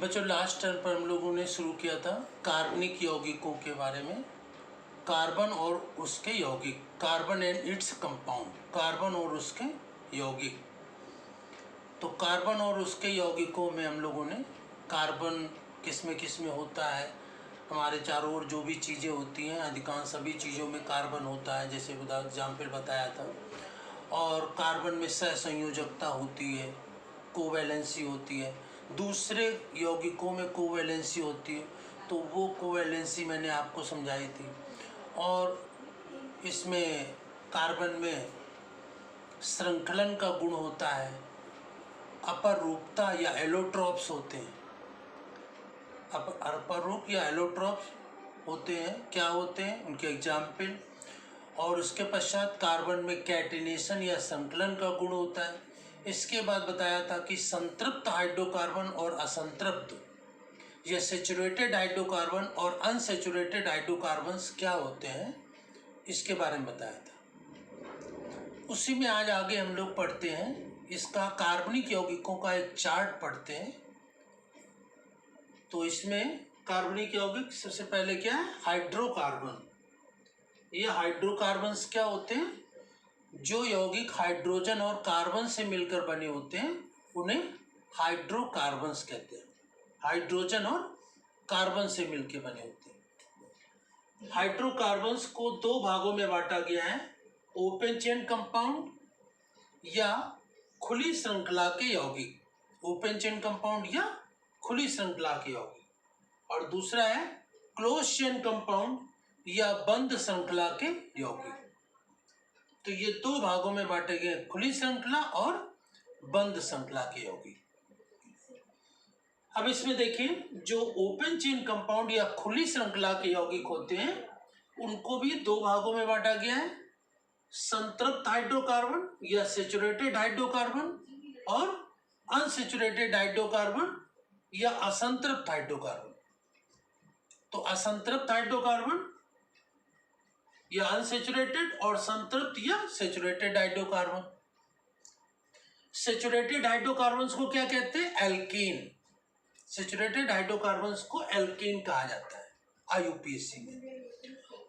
बच्चों last term पर हम लोगों ने शुरू किया था कार्बनिक यौगिकों के बारे में। कार्बन और उसके यौगिक, carbon and its compound, carbon और उसके यौगिक। तो कार्बन और उसके यौगिकों में हम लोगों ने कार्बन किस में होता है, हमारे चारों ओर जो भी चीज़ें होती हैं अधिकांश सभी चीज़ों में कार्बन होता है, जैसे एग्जाम्पल बताया था। और कार्बन में सहसंयोजकता होती है, कोवैलेंसी होती है। दूसरे यौगिकों में कोवैलेंसी होती है, तो वो कोवैलेंसी मैंने आपको समझाई थी। और इसमें कार्बन में श्रृंखलन का गुण होता है, अपरूपता या एलोट्रॉप्स होते हैं। अपरूप या एलोट्रॉप्स होते हैं, क्या होते हैं उनके एग्जाम्पल। और उसके पश्चात कार्बन में कैटिनेशन या संकलन का गुण होता है। इसके बाद बताया था कि संतृप्त हाइड्रोकार्बन और असंतृप्त या सैचुरेटेड हाइड्रोकार्बन और अनसैचुरेटेड हाइड्रोकार्बन्स क्या होते हैं, इसके बारे में बताया था। उसी में आज आगे हम लोग पढ़ते हैं इसका कार्बनिक यौगिकों का एक चार्ट पढ़ते हैं। तो इसमें कार्बनिक यौगिक सबसे पहले क्या है, हाइड्रोकार्बन। ये हाइड्रोकार्बन्स क्या होते हैं, जो यौगिक हाइड्रोजन और कार्बन से मिलकर बने होते हैं उन्हें हाइड्रोकार्बन्स कहते हैं। हाइड्रोजन और कार्बन से मिलकर बने होते हैं। हाइड्रोकार्बन्स को दो भागों में बांटा गया है, ओपन चेन कंपाउंड या खुली श्रृंखला के यौगिक। ओपन चेन कंपाउंड या खुली श्रृंखला के यौगिक। और दूसरा है क्लोज चेन कंपाउंड या बंद श्रृंखला के यौगिक। तो ये दो भागों में बांटे गए, खुली श्रृंखला और बंद श्रृंखला के यौगिक। अब इसमें देखिए, जो ओपन चेन कंपाउंड या खुली श्रृंखला के यौगिक होते हैं उनको भी दो भागों में बांटा गया है, संतृप्त हाइड्रोकार्बन या सैचुरेटेड हाइड्रोकार्बन और अनसैचुरेटेड हाइड्रोकार्बन या असंतृप्त हाइड्रोकार्बन। तो असंतृप्त हाइड्रोकार्बन या अनसैचुरेटेड और संतृप्त या सैचुरेटेड हाइड्रोकार्बन। सैचुरेटेड हाइड्रोकार्बन्स को क्या कहते हैं, एल्कीन। सैचुरेटेड हाइड्रोकार्बन्स को एल्कीन कहा जाता है आईयूपीएसी में।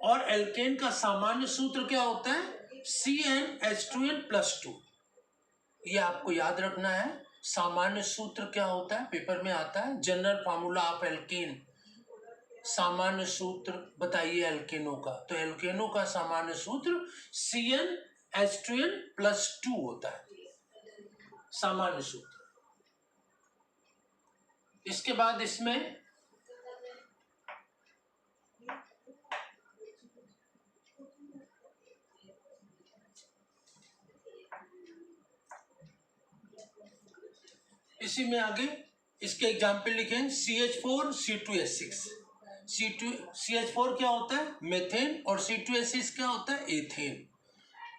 और एल्केन का सामान्य सूत्र क्या होता है, CnH2n+2। ये आपको याद रखना है, सामान्य सूत्र क्या होता है, पेपर में आता है, जनरल फार्मूला ऑफ एल्केन। सामान्य सूत्र बताइए एल्केनों का, तो एल्केनों का सामान्य सूत्र CnH2n+2 होता है, सामान्य सूत्र। इसके बाद इसमें इसी में आगे इसके एग्जाम्पल लिखें, CH4C2H6। CH4 क्या होता है, मेथेन, और C2H6 क्या होता है, एथेन।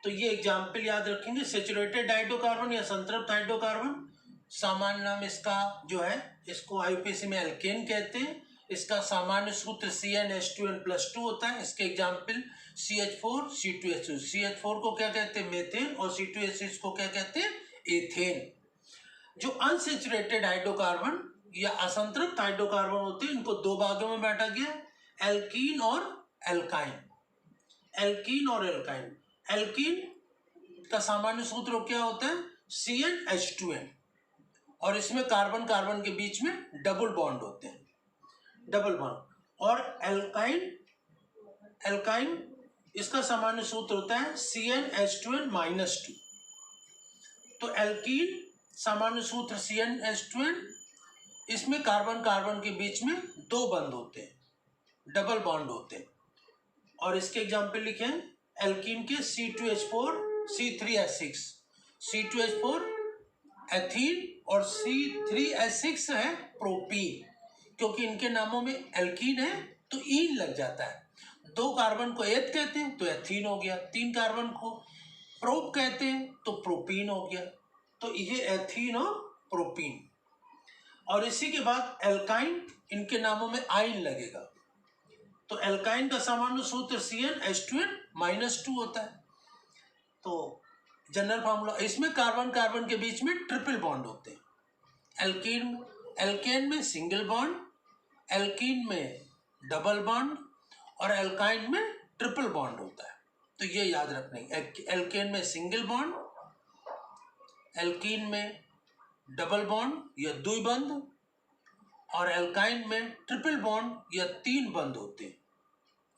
तो ये एग्जाम्पल याद रखेंगे। सैचुरेटेड हाइड्रोकार्बन या संतृप्त हाइड्रोकार्बन, सामान्य नाम इसका जो है, इसको आईयूपीएसी में एल्केन कहते हैं। इसका सामान्य सूत्र CnH2n+2 होता है। इसके एग्जाम्पल CH4C2H6। CH4 को क्या कहते हैं, मेथेन, और C2H6 को क्या कहते हैं, एथेन। जो अनसैचुरेटेड हाइड्रोकार्बन या असंतृप्त हाइड्रोकार्बन होते हैं इनको दो भागों में बांटा गया, एल्कीन और एल्काइन। एल्कीन और एल्काइन। एल्कीन का सामान्य सूत्र क्या होता है, CnH2n, और इसमें कार्बन कार्बन के बीच में डबल बॉन्ड होते हैं, डबल बॉन्ड। और एल्काइन, एल्काइन इसका सामान्य सूत्र होता है CnH2n-2। तो एल्कीन सामान्य सूत्र CnH2n, इसमें कार्बन कार्बन के बीच में दो बंध होते हैं, डबल बॉन्ड होते हैं। और इसके एग्जाम्पल लिखें, एल्कीन के C2H4 C3H6। C2H4 एथीन और C3H6 है प्रोपीन। क्योंकि इनके नामों में एल्कीन है तो ईन लग जाता है। दो कार्बन को एथ कहते हैं तो एथीन हो गया, तीन कार्बन को प्रोप कहते हैं तो प्रोपीन हो गया। तो ये एथीन और प्रोपीन। और इसी के बाद एल्काइन, इनके नामों में आइन लगेगा। तो एल्काइन का सामान्य सूत्र CnH2n-2 होता है। तो जनरल फार्मूला, इसमें कार्बन कार्बन के बीच में ट्रिपल बॉन्ड होते हैं। एल्कीन एल्केन में सिंगल बॉन्ड, एल्कीन में डबल बॉन्ड और एल्काइन में ट्रिपल बॉन्ड होता है। तो ये याद रखना है, एल्केन में सिंगल बॉन्ड, एल्कीन में डबल बॉन्ड या 2 बंद और एल्काइन में ट्रिपल बॉन्ड या 3 बंद होते हैं।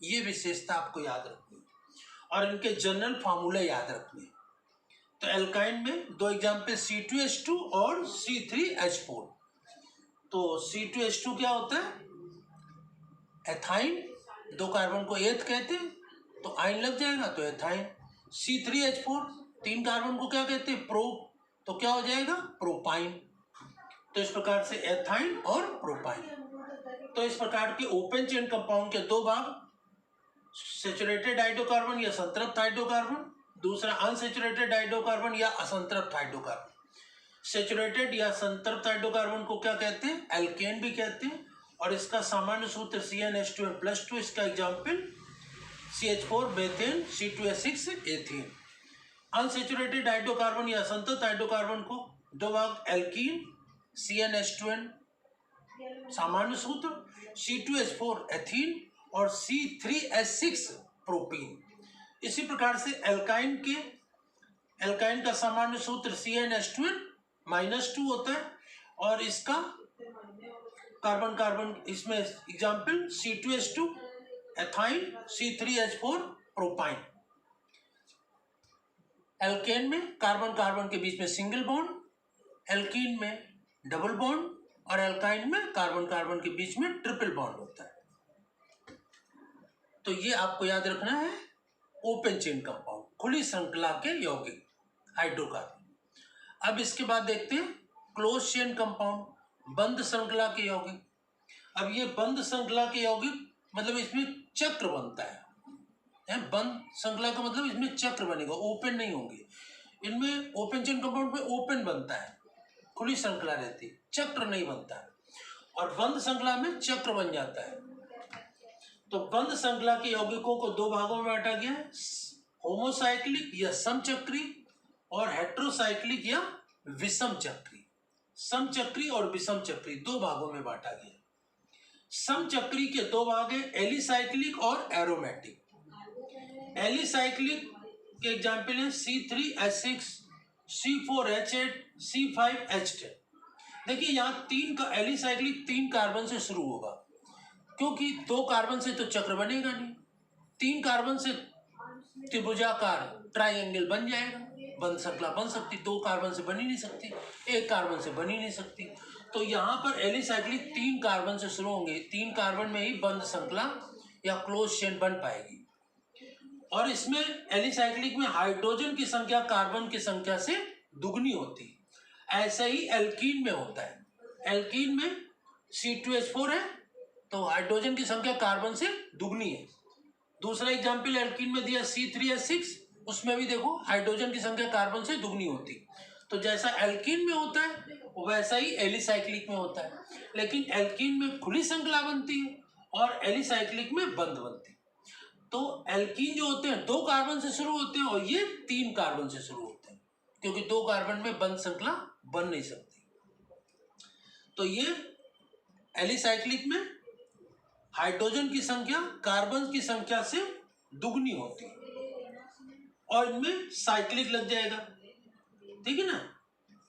ये विशेषता आपको याद रखनी है और इनके जनरल फार्मूला याद रखने हैं। तो एल्काइन में 2 एग्जाम्पल C2H2 और C3H4। तो C2H2 क्या होता है? एथाइन, 2 कार्बन को एथ कहते हैं, तो आइन लग जाएगा तो एथाइन। C3H4, 3 कार्बन को क्या कहते हैं? प्रोप, तो क्या हो जाएगा? प्रोपाइन। तो इस प्रकार से एथाइन और प्रोपाइन। तो इस प्रकार के ओपन चेन कंपाउंड के 2 भाग, सैचुरेटेड हाइड्रोकार्बन या संतृप्त हाइड्रोकार्बन, दूसरा अनसैचुरेटेड हाइड्रोकार्बन या असंतृप्त हाइड्रोकार्बन। सैचुरेटेड या संतृप्त हाइड्रोकार्बन को क्या कहते हैं? एल्केन भी कहते हैं और इसका सामान्य सूत्र CnH2n+2। इसका example CH4 methane, C2H6 ethane. Unsaturated hydrocarbon या असंतृप्त हाइड्रोकार्बन को 2 भाग, एल्कीन CnH2n सामान्य सूत्र, C2H4 एथीन और C3H6 प्रोपीन। इसी प्रकार से एल्काइन का सामान्य सूत्र CnH2n-2 होता है और इसका कार्बन कार्बन इसमें example C2H2 ethyne, C3H4 propyne. Alkane में कार्बन कार्बन के बीच में सिंगल बॉन्ड, एल्कीन में डबल बॉन्ड और एल्काइन में कार्बन कार्बन के बीच में ट्रिपल बॉन्ड होता है। तो ये आपको याद रखना है ओपन चेन कंपाउंड, खुली श्रृंखला के यौगिक हाइड्रोकार्बन। अब इसके बाद देखते हैं क्लोज चेन कंपाउंड, बंद श्रृंखला के यौगिक। अब ये बंद श्रृंखला के यौगिक मतलब इसमें चक्र बनता है। बंद श्रृंखला का मतलब इसमें चक्र बनेगा, ओपन नहीं होंगे। इनमें ओपन चेन कंपाउंड में ओपन बनता है, खुली श्रृंखला रहती है, चक्र नहीं बनता है। और बंद श्रृंखला में चक्र बन जाता है। तो बंद श्रृंखला के यौगिकों को 2 भागों में बांटा गया है, होमोसाइक्लिक या समचक्री और हेट्रोसाइक्लिक या विषम चक्री। समचक्री और विषम चक्री 2 भागों में बांटा गया। समचक्री के 2 भाग हैं, एलिसाइक्लिक और एरोमेटिक। एलिसाइक्लिक के एग्जाम्पल हैं C3H6, C4H8, C5H10। देखिए यहाँ 3 का एलिसाइक्लिक 3 कार्बन से शुरू होगा, क्योंकि 2 कार्बन से तो चक्र बनेगा नहीं, 3 कार्बन से त्रिभुजाकार ट्राइंगल बन जाएगा, बंद श्रृंखला बन सकती। 2 कार्बन से बन ही नहीं सकती, 1 कार्बन से बन ही नहीं सकती। तो यहाँ पर एलिसाइक्लिक 3 कार्बन से शुरू होंगे, 3 कार्बन में ही बंद श्रृंखला या क्लोज चेन बन पाएगी। और इसमें एलिसाइक्लिक में हाइड्रोजन की संख्या कार्बन की संख्या से दुगनी होती है। ऐसा ही एल्कीन में होता है। एल्कीन में C2H4 है तो हाइड्रोजन की संख्या कार्बन से दुगनी है। दूसरा एग्जाम्पल एल्कीन में दिया C3H6, उसमें भी देखो हाइड्रोजन की संख्या कार्बन से दुगनी होती। तो जैसा एल्कीन में होता है वैसा ही एलिसाइक्लिक में होता है, लेकिन एल्कीन में खुली श्रृंखला बनती है और एलिसाइक्लिक में बंद बनती है। तो एल्कीन जो होते हैं 2 कार्बन से शुरू होते हैं और ये 3 कार्बन से शुरू होते हैं, क्योंकि 2 कार्बन में बंद श्रृंखला बन नहीं सकती। तो ये एलिसाइक्लिक में हाइड्रोजन की संख्या कार्बन की संख्या से दुगनी होती है और इनमें साइक्लिक लग जाएगा, ठीक है ना।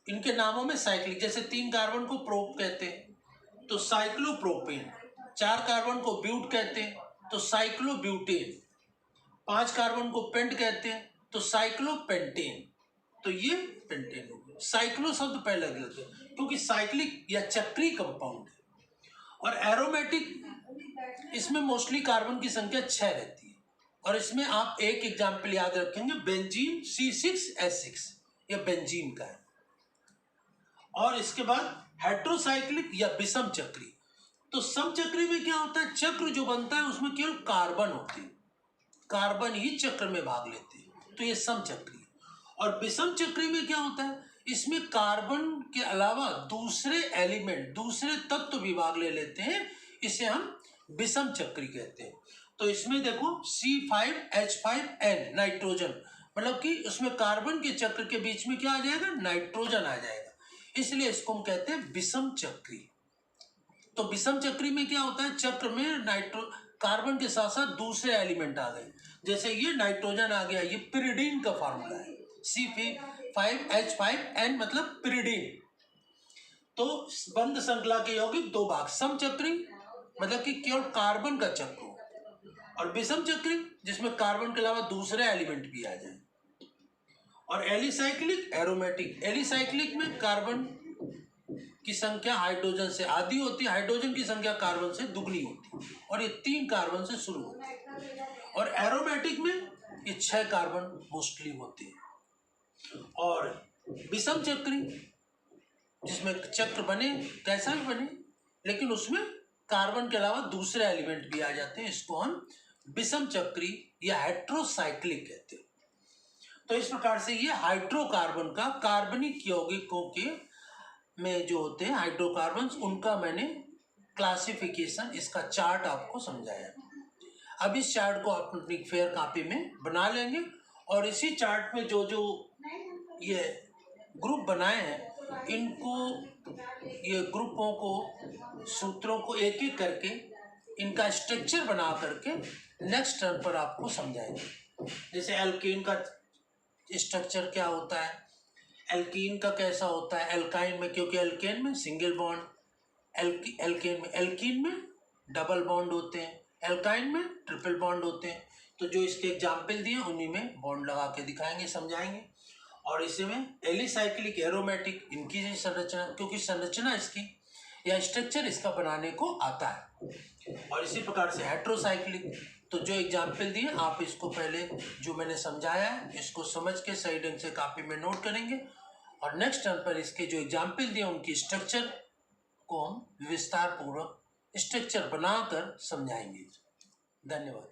इनके नामों में साइक्लिक, जैसे 3 कार्बन को प्रोप कहते हैं तो साइक्लोप्रोपेन, 4 कार्बन को ब्यूट कहते हैं तो साइक्लोब्यूटेन, 5 कार्बन को पेंट कहते हैं तो साइक्लोपेंटेन। तो ये पेंटेन हो गया। साइक्लो शब्द पहले लगे होते हैं क्योंकि साइक्लिक या चक्री कंपाउंड है। और एरोमेटिक, इसमें मोस्टली कार्बन की संख्या 6 रहती है और इसमें आप एक एग्जाम्पल याद रखेंगे, बेंजीन C6H6, यह बेंजीन का है। और इसके बाद हेट्रोसाइक्लिक या विषम चक्री। तो समचक्री में क्या होता है, चक्र जो बनता है उसमें केवल कार्बन होते हैं, कार्बन ही चक्र में भाग लेते हैं, तो ये समचक्री। और विषम चक्री में क्या होता है, इसमें कार्बन के अलावा दूसरे एलिमेंट, दूसरे तत्व भी भाग ले लेते हैं, इसे हम विषम चक्री कहते हैं। तो इसमें देखो C5H5N नाइट्रोजन, मतलब कि उसमें कार्बन के चक्र के बीच में क्या आ जाएगा, नाइट्रोजन आ जाएगा, इसलिए इसको हम कहते हैं विषम चक्री। तो विषम चक्री में क्या होता है, चक्र में कार्बन के साथ साथ दूसरे एलिमेंट आ गए, जैसे ये नाइट्रोजन आ गया, ये पिरिडीन का फार्मूला है C5H5N मतलब पिरिडीन। तो बंध श्रृंखला के यौगिक दो भाग, समचक्री मतलब कि केवल कार्बन का चक्र हो, और विषम चक्री जिसमें कार्बन के अलावा दूसरे एलिमेंट भी आ जाए, और एलिसाइक्लिक एरोमेटिक। एलिसाइक्लिक में कार्बन की संख्या हाइड्रोजन से आधी होती है, हाइड्रोजन की संख्या कार्बन से दुगनी होती है, और ये 3 कार्बन से शुरू होती है। और एरोमेटिक में ये 6 कार्बन मोस्टली होते हैं। और विषम चक्री जिसमें चक्र बने कैसा भी बने, लेकिन उसमें कार्बन के अलावा दूसरे एलिमेंट भी आ जाते हैं, इसको हम विषम चक्री या हेट्रोसाइक्लिक कहते हैं। तो इस प्रकार से ये हाइड्रोकार्बन का कार्बनिक यौगिकों के में जो होते हैं हाइड्रोकार्बन, उनका मैंने क्लासिफिकेशन, इसका चार्ट आपको समझाया। अब इस चार्ट को आप अपनी फेयर कॉपी में बना लेंगे, और इसी चार्ट में जो जो ये ग्रुप बनाए हैं, इनको, ये ग्रुपों को, सूत्रों को एक एक करके इनका स्ट्रक्चर बना करके नेक्स्ट टर्न पर आपको समझाएंगे। जैसे एल्केन का स्ट्रक्चर क्या होता है, एल्कीन का कैसा होता है, एल्काइन में, क्योंकि एल्केन में सिंगल बॉन्ड, एल्कीन में डबल बॉन्ड होते हैं, एल्काइन में ट्रिपल बॉन्ड होते हैं। तो जो इसके एग्जाम्पल दिए उन्हीं में बॉन्ड लगा के दिखाएंगे, समझाएंगे। और इसी में एलिसाइक्लिक एरोमेटिक, इनकी संरचना, क्योंकि संरचना इसकी या स्ट्रक्चर इसका बनाने को आता है। और इसी प्रकार से हेट्रोसाइक्लिक, तो जो एग्जाम्पल दिए आप इसको पहले जो मैंने समझाया है इसको समझ के सही ढंग से कॉपी में नोट करेंगे, और नेक्स्ट टर्न पर इसके जो एग्जाम्पल दिए उनकी स्ट्रक्चर को हम विस्तार पूर्वक स्ट्रक्चर बनाकर समझाएंगे। धन्यवाद।